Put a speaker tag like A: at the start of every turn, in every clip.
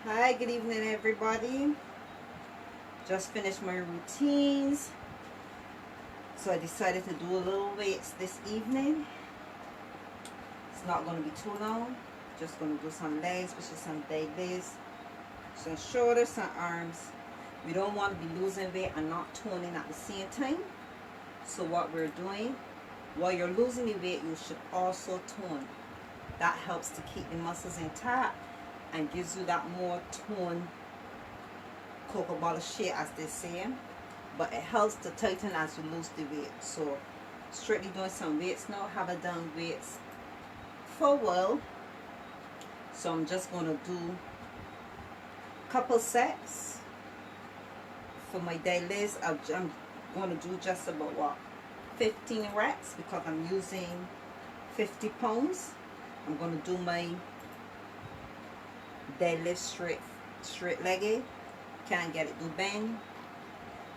A: Hi, good evening, everybody. Just finished my routines, so I decided to do a little weights this evening. It's not going to be too long. Just going to do some legs, which is some deadlifts, some shoulders, some arms. We don't want to be losing weight and not toning at the same time. So what we're doing, while you're losing the weight, you should also tone. That helps to keep the muscles intact and gives you that more tone cocoa bottle shape, as they say, but it helps to tighten as you lose the weight. So strictly doing some weights now. Haven't done weights for a while, so I'm just going to do a couple sets for my deadlifts. I'm going to do just about 15 reps because I'm using 50 pounds. I'm going to do my deadlift straight legged. Can't get it to bend.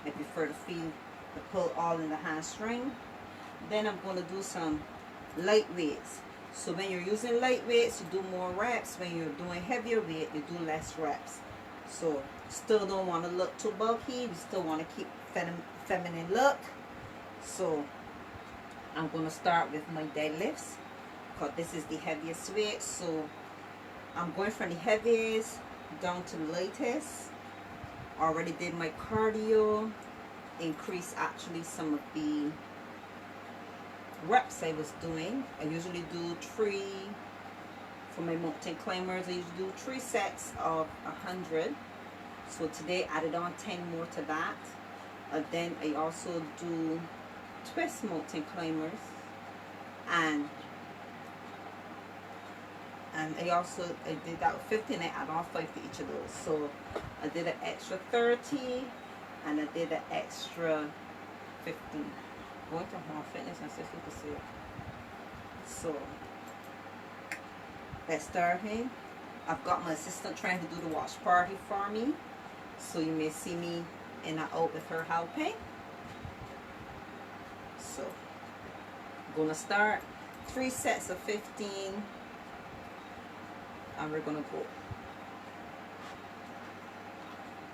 A: I prefer to feel the pull all in the hamstring. Then I'm going to do some light weights. So when you're using light weights, you do more reps. When you're doing heavier weight, you do less reps. So still don't want to look too bulky. We still want to keep feminine look. So I'm going to start with my deadlifts because this is the heaviest weight. So I'm going from the heaviest down to the lightest. Already did my cardio, increase actually some of the reps I was doing. I usually do 3 for my mountain climbers. I usually do 3 sets of 100. So today I added on 10 more to that. And then I also do twist mountain climbers, and I did that with 50, and I add on 5 to each of those. So I did an extra 30 and I did an extra 15. Going to Home Fitness and see if you can see it. So let's start here. I've got my assistant trying to do the watch party for me, so you may see me in and out with her helping. So I'm gonna start 3 sets of 15, and we're gonna go.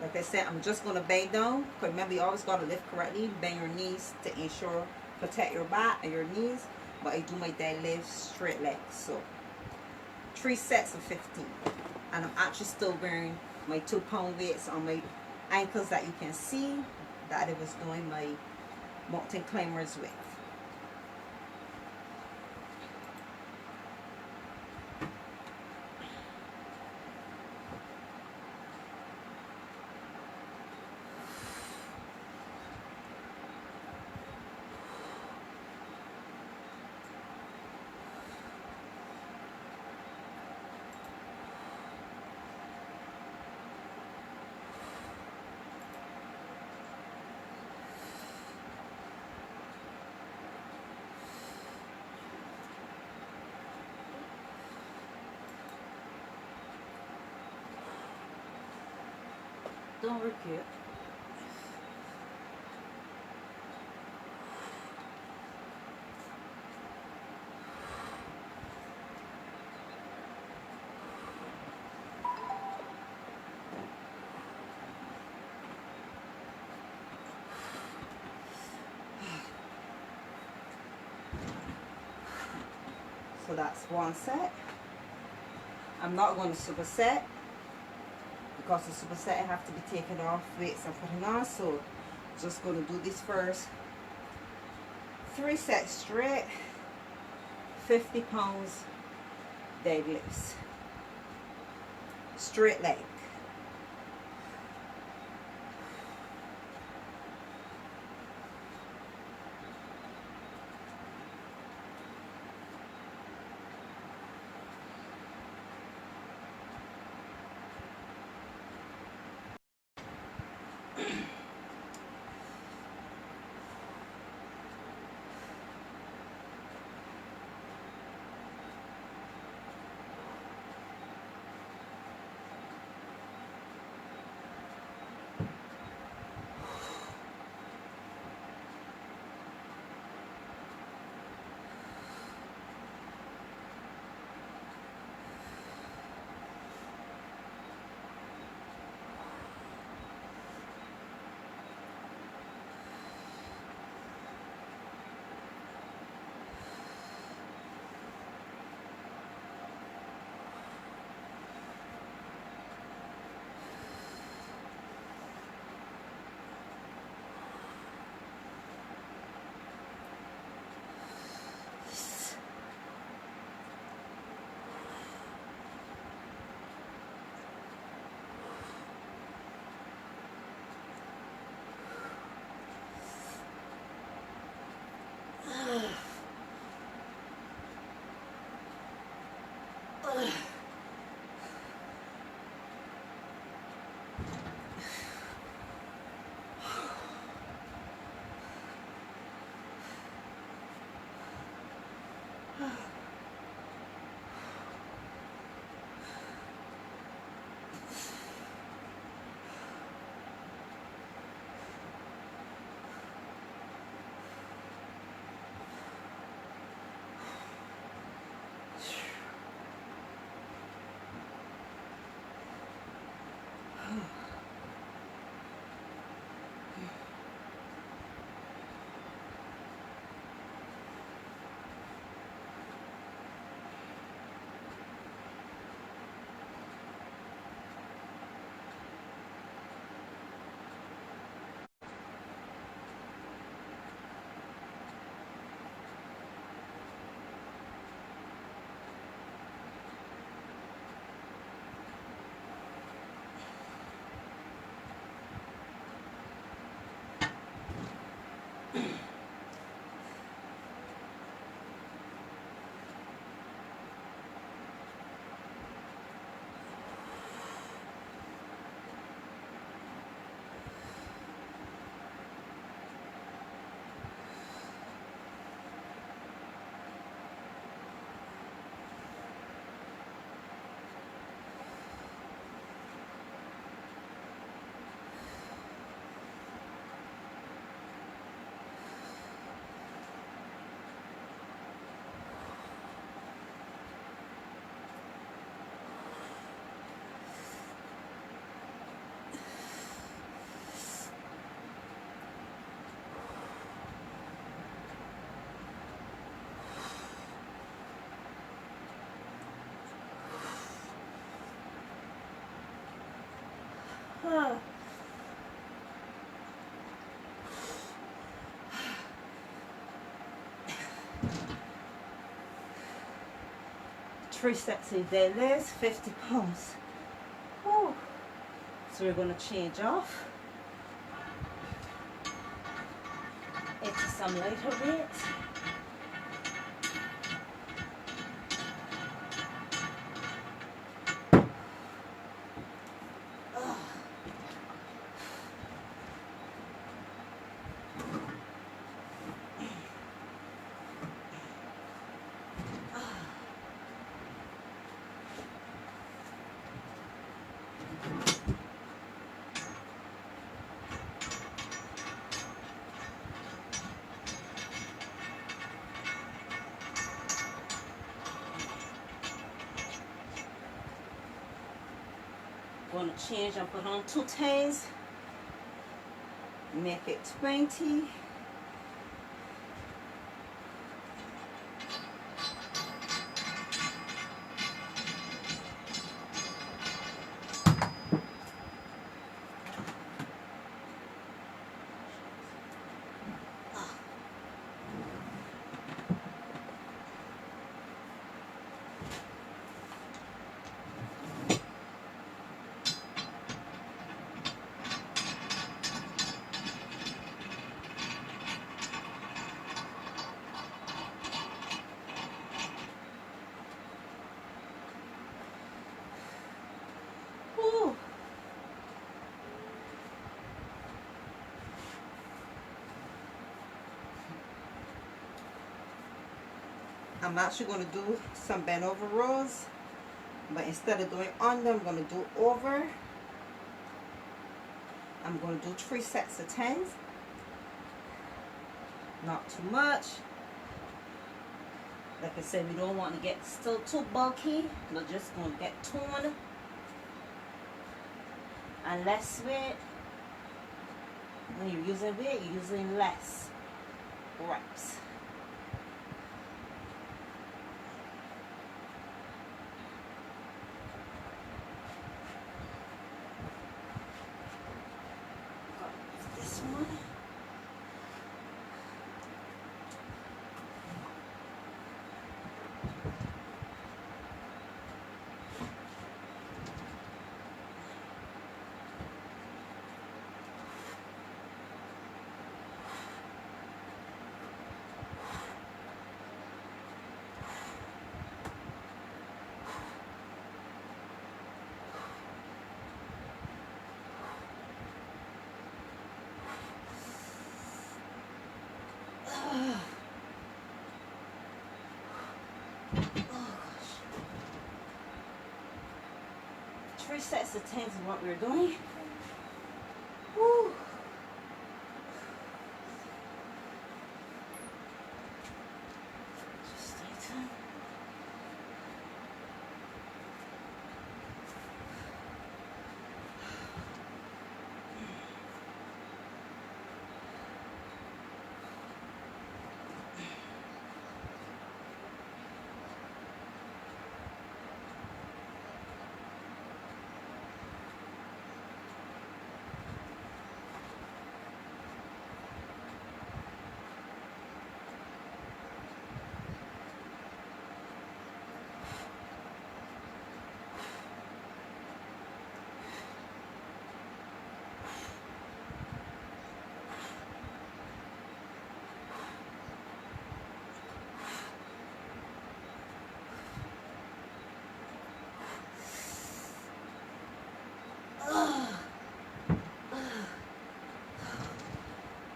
A: Like I said, I'm just going to bend down. Because remember, you always got to lift correctly. Bend your knees to ensure protect your back and your knees. But I do my deadlift straight legs. So 3 sets of 15. And I'm actually still wearing my 2-pound weights on my ankles that you can see that I was doing my mountain climbers with. Don't forget. So that's 1 set. I'm not going to superset because the superset I have to be taking off weights and putting on. So just going to do this first. 3 sets straight, 50 pounds deadlifts, straight leg. Three sets of deadlifts, 50 pounds. Whew. So we're going to change off into some lighter weights. Going to change and put on 2 tens, make it 20. Whew. I'm actually going to do some bent over rows, but instead of doing under, I'm going to do over. I'm going to do 3 sets of 10s, not too much. Like I said, we don't want to get still too bulky. We're just going to get toned and less weight. When you're using weight, you're using less reps. This one. 3 sets of 10s is what we're doing. Woo. Just tighten.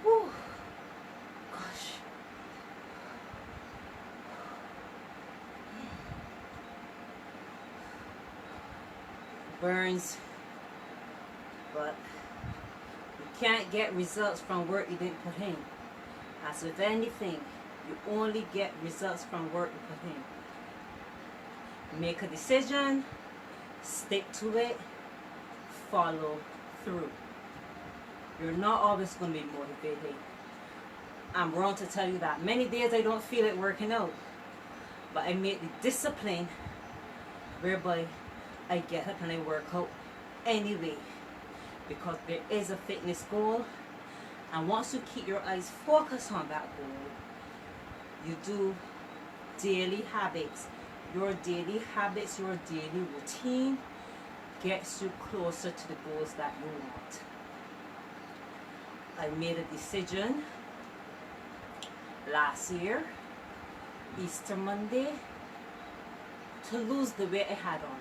A: Woo. Gosh. Burns, but you can't get results from work you didn't put in. As with anything, you only get results from work you put in. Make a decision, stick to it, follow through. You're not always going to be motivated. I'm wrong to tell you that. Many days I don't feel it working out, but I make the discipline whereby I get up and I work out anyway, because there is a fitness goal, and once you keep your eyes focused on that goal, you do daily habits. Your daily habits, your daily routine gets you closer to the goals that you want. I made a decision last year, Easter Monday, to lose the weight I had on.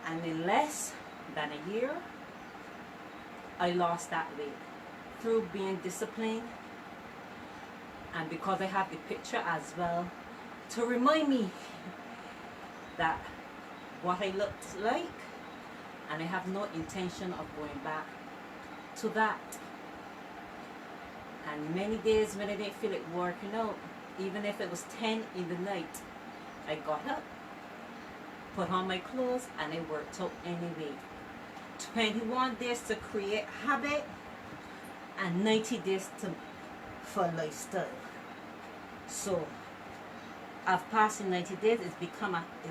A: And in less than a year, I lost that weight through being disciplined, and because I have the picture as well to remind me that what I looked like, and I have no intention of going back to that. And many days when I didn't feel it working out, even if it was 10 in the night, I got up, put on my clothes, and I worked out anyway. 21 days to create habit, and 90 days for lifestyle. So I've passed in 90 days. It's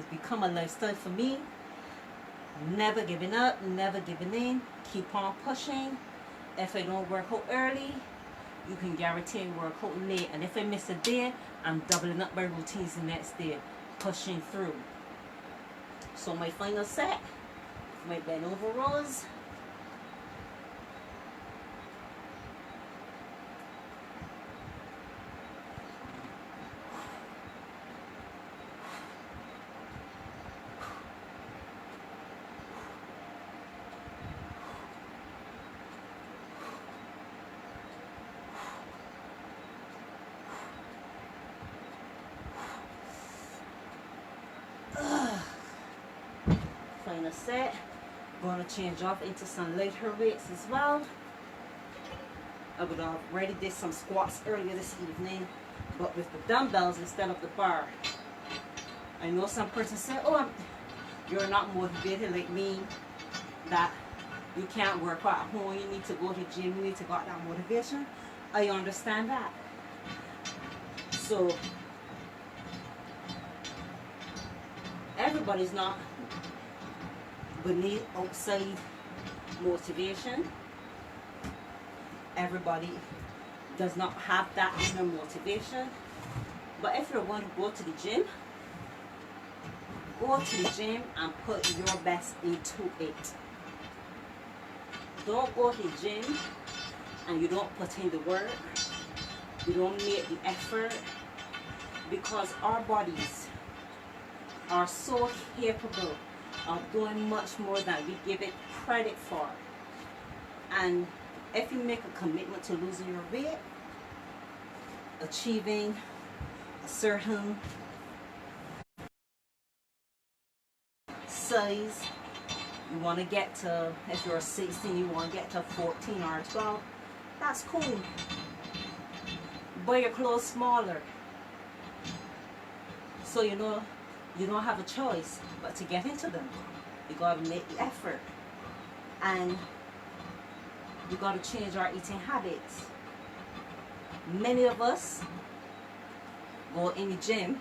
A: become a lifestyle for me. Never giving up, never giving in, keep on pushing. If I don't work out early, you can guarantee I work out late. And if I miss a day, I'm doubling up my routines the next day, pushing through. So my final set, my bend over rows. Final set. Going to change off into some lighter weights as well. I would have already did some squats earlier this evening, but with the dumbbells instead of the bar. I know some person said, oh, you're not motivated like me, that you can't work out at home, you need to go to the gym, you need to get that motivation. I understand that. So everybody's not beneath outside motivation. Everybody does not have that inner motivation. But if you're going to go to the gym, go to the gym and put your best into it. Don't go to the gym and you don't put in the work, you don't make the effort, because our bodies are so capable of doing much more than we give it credit for. And if you make a commitment to losing your weight, achieving a certain size. You want to get to, if you're 16, you want to get to 14 or 12. That's cool. Buy your clothes smaller. So you know, you don't have a choice but to get into them. You got to make the effort. And we got to change our eating habits. Many of us go in the gym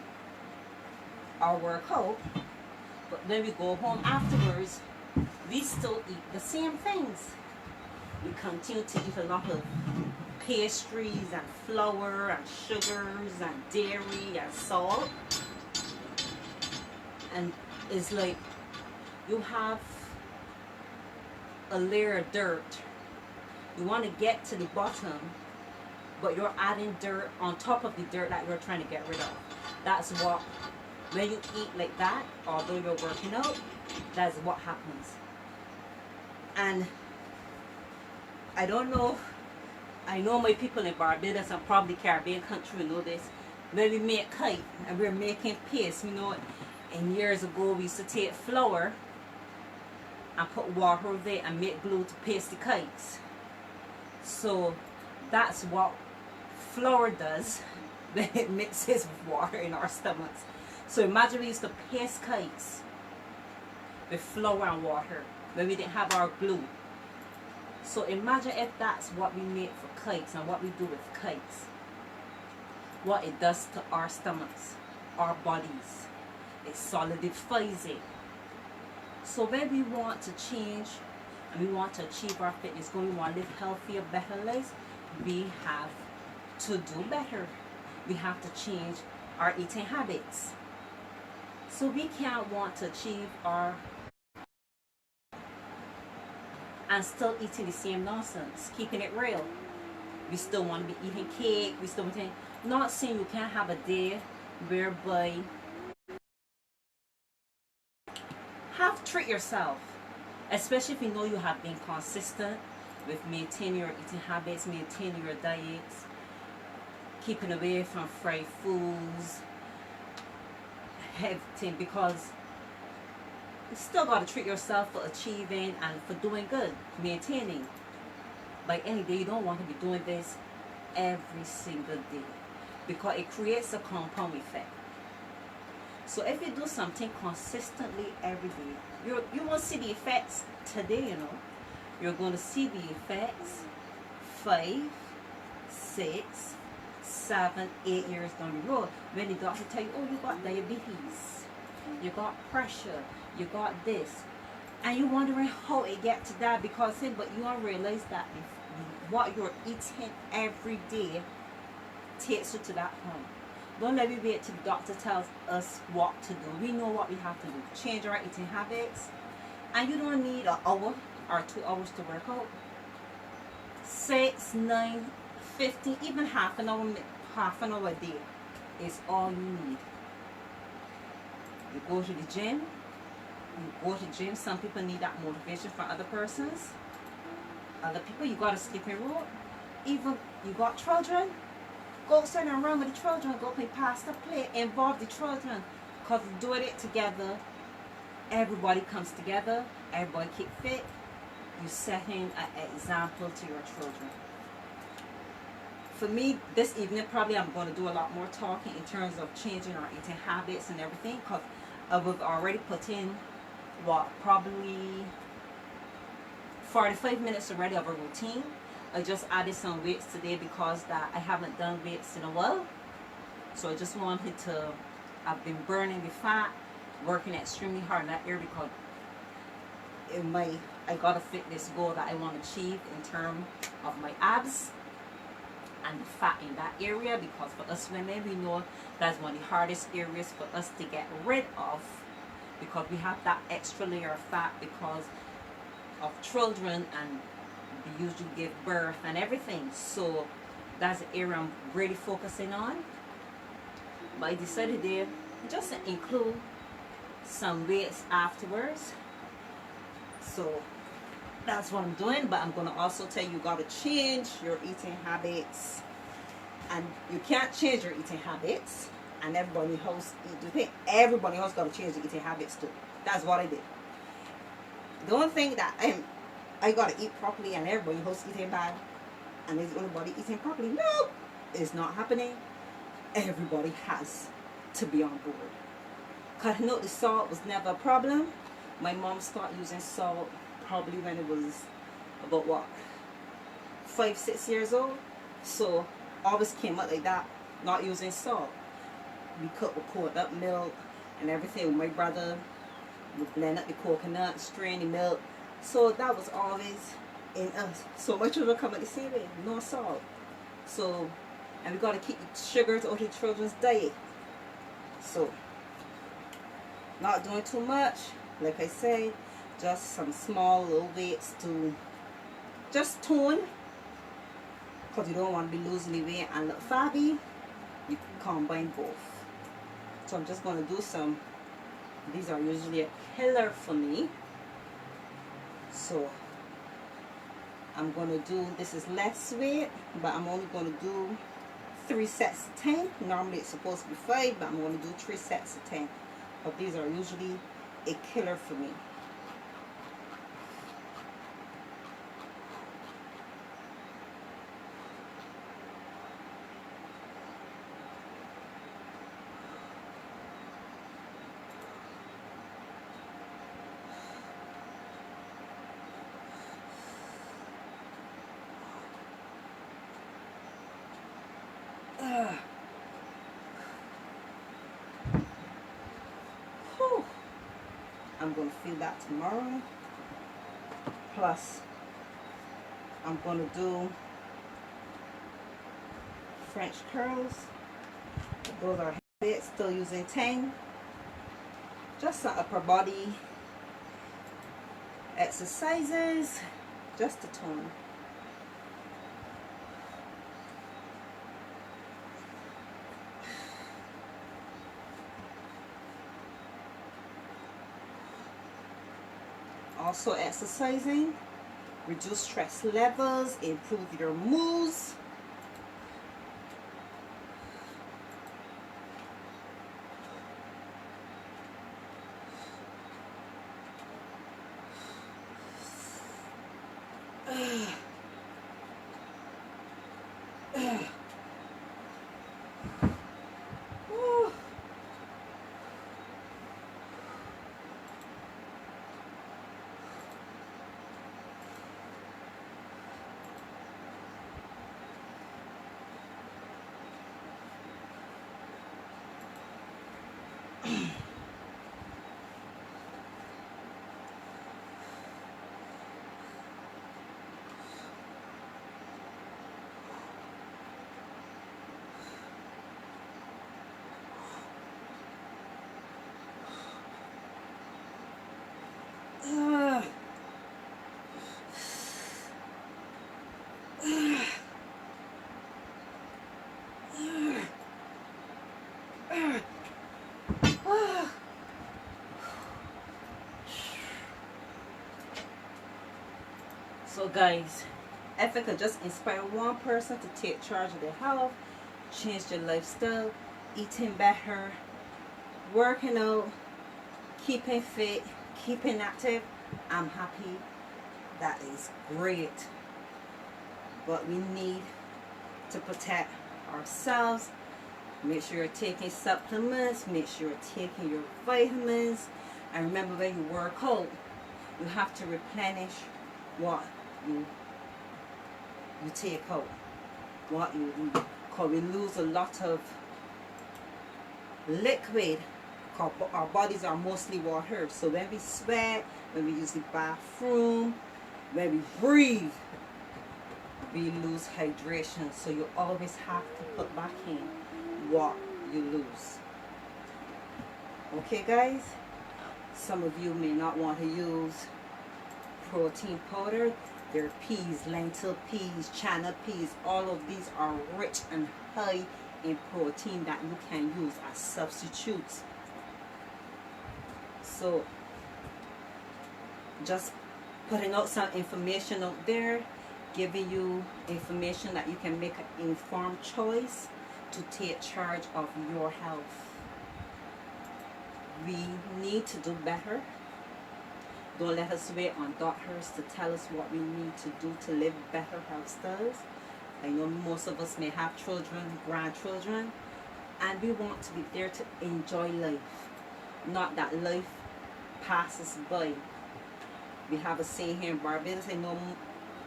A: or work out, but when we go home afterwards, we still eat the same things. We continue to eat a lot of pastries and flour and sugars and dairy and salt. And it's like you have a layer of dirt. You want to get to the bottom, but you're adding dirt on top of the dirt that you're trying to get rid of. That's what, when you eat like that, although you're working out, that's what happens. And I don't know, I know my people in Barbados and probably Caribbean country know this. When we make kite and we're making paste, you know, and years ago we used to take flour and put water over it and make glue to paste the kites. So that's what flour does when it mixes with water in our stomachs. So imagine we used to paste kites with flour and water when we didn't have our glue. So imagine if that's what we make for kites and what we do with kites. What it does to our stomachs, our bodies. It solidifies it. So when we want to change and we want to achieve our fitness goal, we want to live healthier, better lives, we have to do better. We have to change our eating habits. So we can't want to achieve our and still eating the same nonsense, keeping it real. We still want to be eating cake, we still want to, not saying you can't have a day whereby treat yourself, especially if you know you have been consistent with maintaining your eating habits, maintaining your diets, keeping away from fried foods, everything, because you still got to treat yourself for achieving and for doing good, maintaining. By any day, you don't want to be doing this every single day because it creates a compound effect. So if you do something consistently every day, you won't see the effects today, you know. You're going to see the effects 5, 6, 7, 8 years down the road. When the doctor tell you, oh, you got diabetes, you got pressure, you got this. And you're wondering how it get to that because, but you don't realize that what you're eating every day takes you to that point. Don't let me wait till the doctor tells us what to do. We know what we have to do. Change our eating habits. And you don't need an hour or 2 hours to work out. 6, 9, 15, even half an hour a day is all you need. You go to the gym. You go to the gym. Some people need that motivation from other persons. Other people, you got a skipping rope. Even you got children. Go outside and run with the children. Go play pass the play. Involve the children. Because doing it together, everybody comes together. Everybody keep fit. You're setting an example to your children. For me, this evening, probably I'm going to do a lot more talking in terms of changing our eating habits and everything. Because we've already put in, probably 45 minutes already of a routine. I just added some weights today because that I haven't done weights in a while. So I just wanted to, I've been burning the fat, working extremely hard in that area because I got a fitness goal that I want to achieve in terms of my abs and the fat in that area, because for us women, we know that's one of the hardest areas for us to get rid of because we have that extra layer of fat because of children and we usually give birth and everything. So that's the area I'm really focusing on. But I decided there just to include some weights afterwards. So that's what I'm doing. But I'm going to also tell you got to change your eating habits. And you can't change your eating habits and everybody in the house eat the thing. Everybody else got to change the eating habits too. That's what I did. Don't think that I got to eat properly and everybody in the house eating bad and there's only body eating properly. No, it's not happening. Everybody has to be on board. Because I know the salt was never a problem. My mom started using salt probably when it was about what, 5-6 years old. So always came up like that, not using salt. We cook with coconut milk and everything. With my brother, we blend up the coconut, strain the milk. So that was always in us. So my children come up the same way, no salt. So, and we got to keep the sugars out of the children's diet. So, not doing too much. Like I say, just some small little weights to just tone. Because you don't want to be losing the weight and look flabby. You can combine both. So I'm just going to do some. These are usually a killer for me. So I'm going to do, this is less weight, but I'm only going to do 3 sets of 10. Normally it's supposed to be 5, but I'm going to do 3 sets of 10. But these are usually a killer for me. I'm going to feel that tomorrow. Plus, I'm going to do French curls. Those are heavy, still using 10. Just some upper body exercises, just to tone. Also exercising, reduce stress levels, improve your moods. So guys, if I could just inspire one person to take charge of their health, change their lifestyle, eating better, working out, keeping fit, keeping active, I'm happy. That is great. But we need to protect ourselves. Make sure you're taking supplements, make sure you're taking your vitamins, and remember, when you work out, you have to replenish what you take out, what you do, because we lose a lot of liquid, because our bodies are mostly water. So when we sweat, when we use the bathroom, when we breathe, we lose hydration. So you always have to put back in what you lose. Okay guys, some of you may not want to use protein powder. There are peas, lentil peas, chana peas. All of these are rich and high in protein that you can use as substitutes. So just putting out some information out there, giving you information that you can make an informed choice to take charge of your health. We need to do better. Don't let us wait on doctors to tell us what we need to do to live better lifestyles. I know most of us may have children, grandchildren, and we want to be there to enjoy life, not that life passes by. We have a saying here in Barbados, I know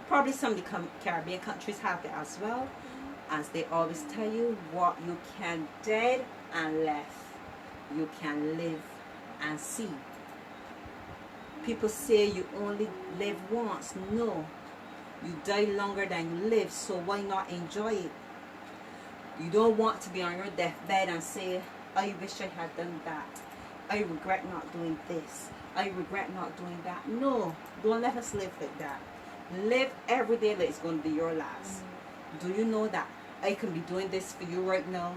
A: probably some of the Caribbean countries have it as well, as they always tell you, what you can dead and left, you can live and see. People say you only live once. No, you die longer than you live, so why not enjoy it? You don't want to be on your deathbed and say, I wish I had done that. I regret not doing this. I regret not doing that. No, don't let us live like that. Live every day like it's going to be your last. Do you know that I can be doing this for you right now,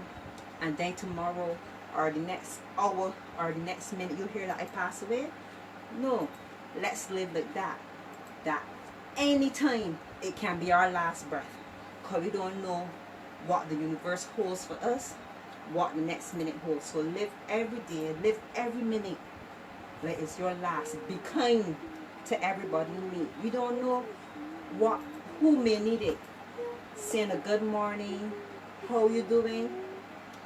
A: and then tomorrow or the next hour or the next minute you hear that I pass away? No, let's live like that. That anytime it can be our last breath, because we don't know what the universe holds for us, what the next minute holds. So live every day, live every minute like it's your last. Be kind to everybody you meet. You don't know who may need it. Saying a good morning, how you doing?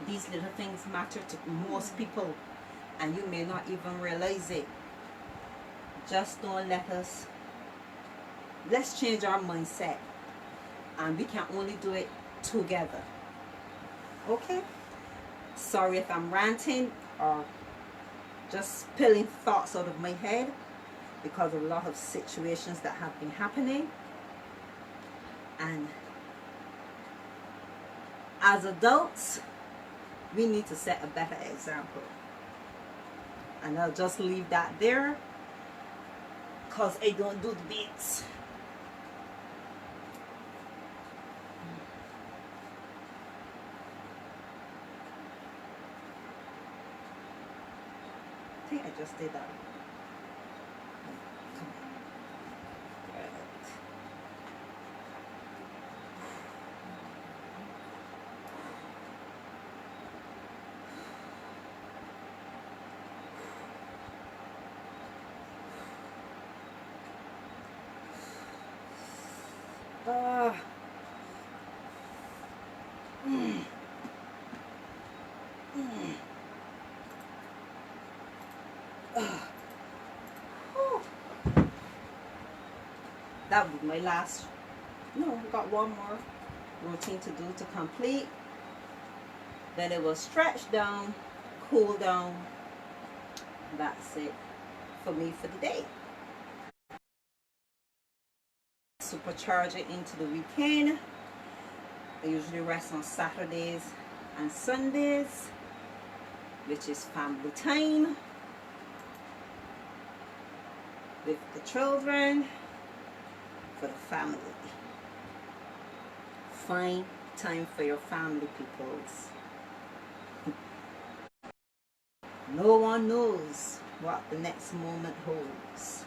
A: These little things matter to most people, and you may not even realize it. Just don't let us. Let's change our mindset, and we can only do it together. Okay? Sorry if I'm ranting or just spilling thoughts out of my head because of a lot of situations that have been happening. And as adults, we need to set a better example. And I'll just leave that there, because I don't do debates. I think I just did that. Come on. Right. That would be my last. No, got one more routine to do to complete. Then it will stretch down, cool down. That's it for me for the day. Supercharge it into the weekend. I usually rest on Saturdays and Sundays, which is family time with the children, for the family. Find time for your family, peoples. No one knows what the next moment holds.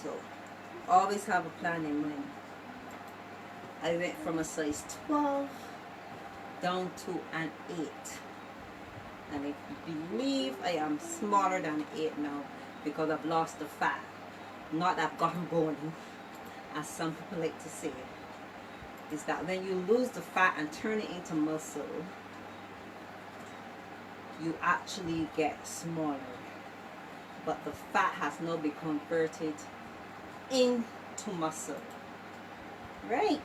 A: So, always have a plan in mind. I went from a size 12 down to an 8. And I believe I am smaller than 8 now because I've lost the fat. Not that I've gotten bony, as some people like to say. Is that when you lose the fat and turn it into muscle, you actually get smaller. But the fat has now been converted into muscle. Right?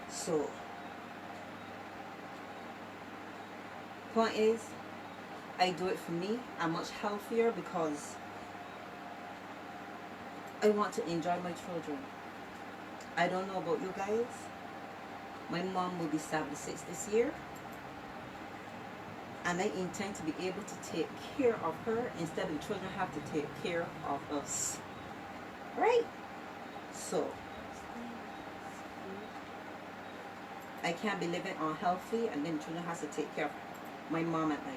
A: So, point is, I do it for me. I'm much healthier because I want to enjoy my children. I don't know about you guys. My mom will be 76 this year, and I intend to be able to take care of her instead of the children have to take care of us. Right? So, I can't be living unhealthy and then the children has to take care of my mom at night.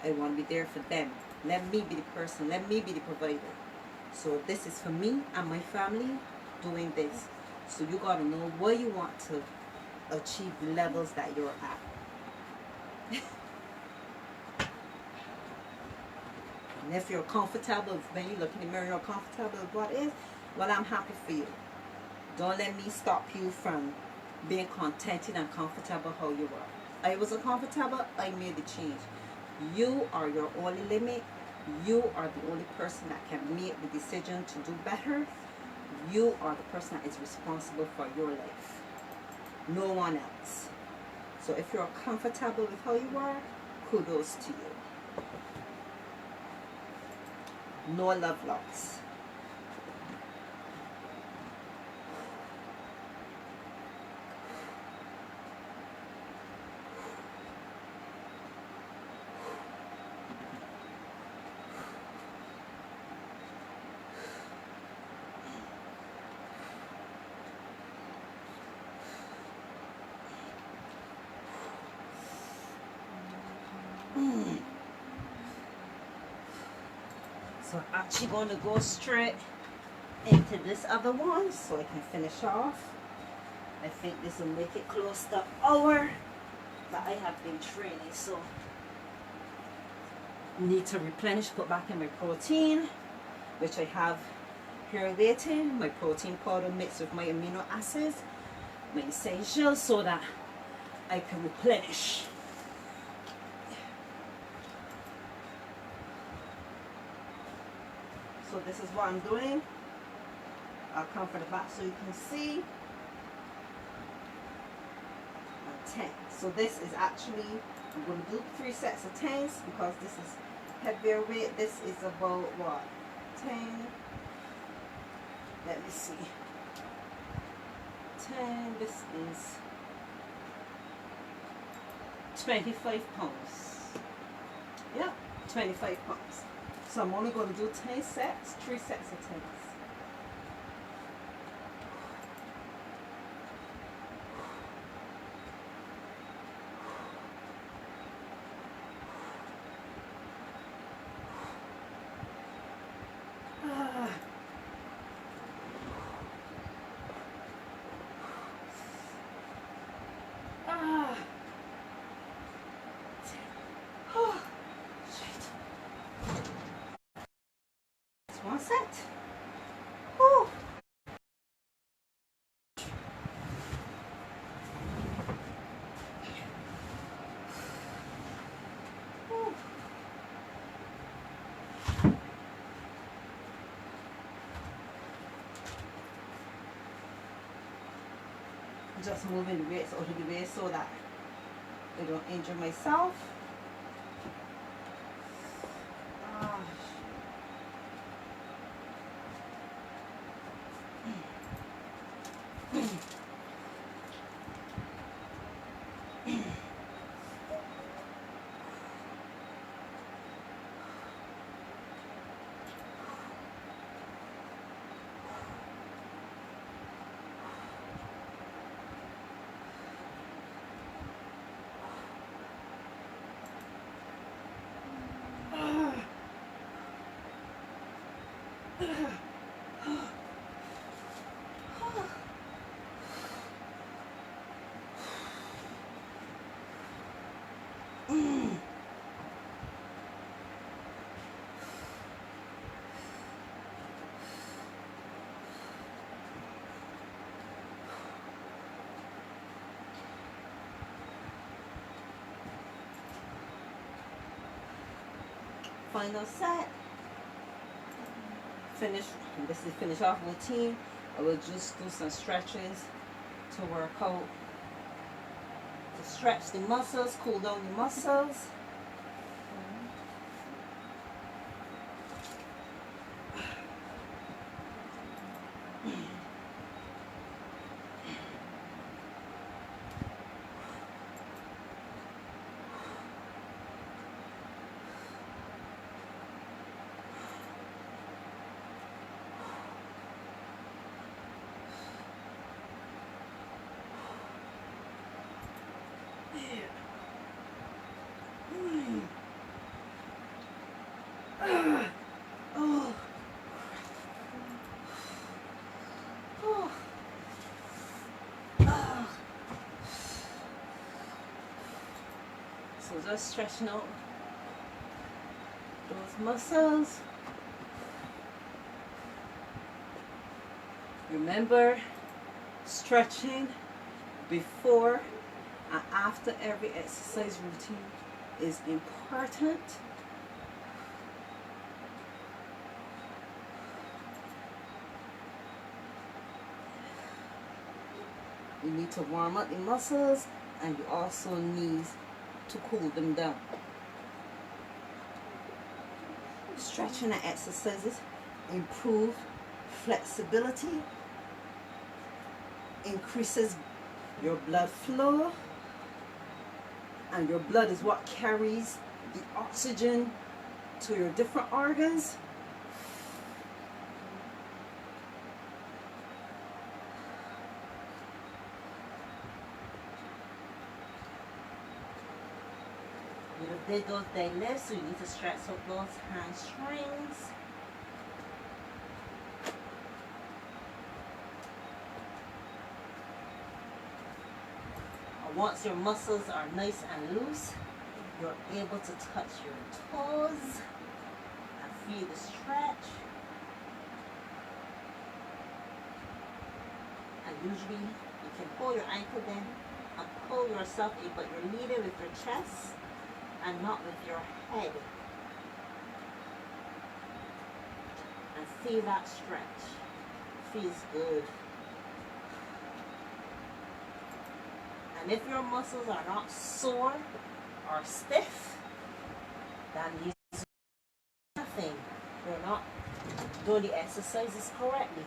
A: I want to be there for them. Let me be the person. Let me be the provider. So this is for me and my family doing this. So you got to know where you want to achieve the levels that you're at. And if you're comfortable, when you look in the mirror, you're comfortable with what is, well, I'm happy for you. Don't let me stop you from being contented and comfortable how you are. I wasn't comfortable, I made the change. You are your only limit. You are the only person that can make the decision to do better. You are the person that is responsible for your life. No one else. So if you're comfortable with how you are, kudos to you. No love lost. So I'm actually going to go straight into this other one so I can finish off. I think this will make it close to an hour that I have been training. So need to replenish, put back in my protein, which I have here waiting. My protein powder mixed with my amino acids, my essentials, so that I can replenish. So this is what I'm doing. I'll come for the back so you can see. 10. So this is actually, I'm going to do 3 sets of 10s because this is heavier weight. This is about what? 10. Let me see. 10. This is 25 pounds. Yeah, 25 pounds. So I'm only going to do 10 sets, 3 sets of 10s. One set. Whew. Whew. Just moving the weights out of the way so that I don't injure myself. Final set. Finish. This is finish off routine. I will just do some stretches to work out to stretch the muscles, cool down the muscles. So just stretching out those muscles. Remember, stretching before and after every exercise routine is important. You need to warm up the muscles, and you also need to cool them down. Stretching and exercises improve flexibility, increases your blood flow, and your blood is what carries the oxygen to your different organs. You did those deadlifts, so you need to stretch out those hamstrings. Once your muscles are nice and loose, you're able to touch your toes and feel the stretch. And usually you can pull your ankle in and pull yourself in, but you're leading with your chest and not with your head. And feel that stretch. Feels good. And if your muscles are not sore or stiff, that means nothing. You're not doing the exercises correctly.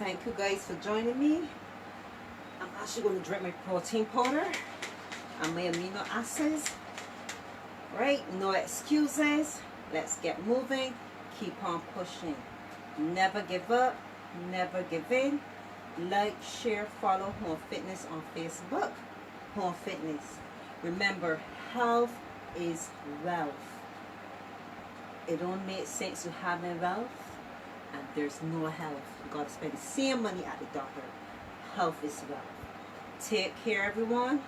A: Thank you guys for joining me. I'm actually going to drink my protein powder and my amino acids. Right? No excuses. Let's get moving. Keep on pushing. Never give up. Never give in. Like, share, follow Home Fitness on Facebook. Home Fitness. Remember, health is wealth. It don't make sense to have no wealth and there's no health. You got to spend the same money at the doctor. health is wealth. Take care, everyone.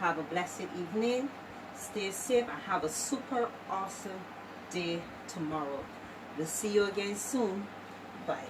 A: Have a blessed evening. Stay safe and have a super awesome day tomorrow. We'll see you again soon. Bye.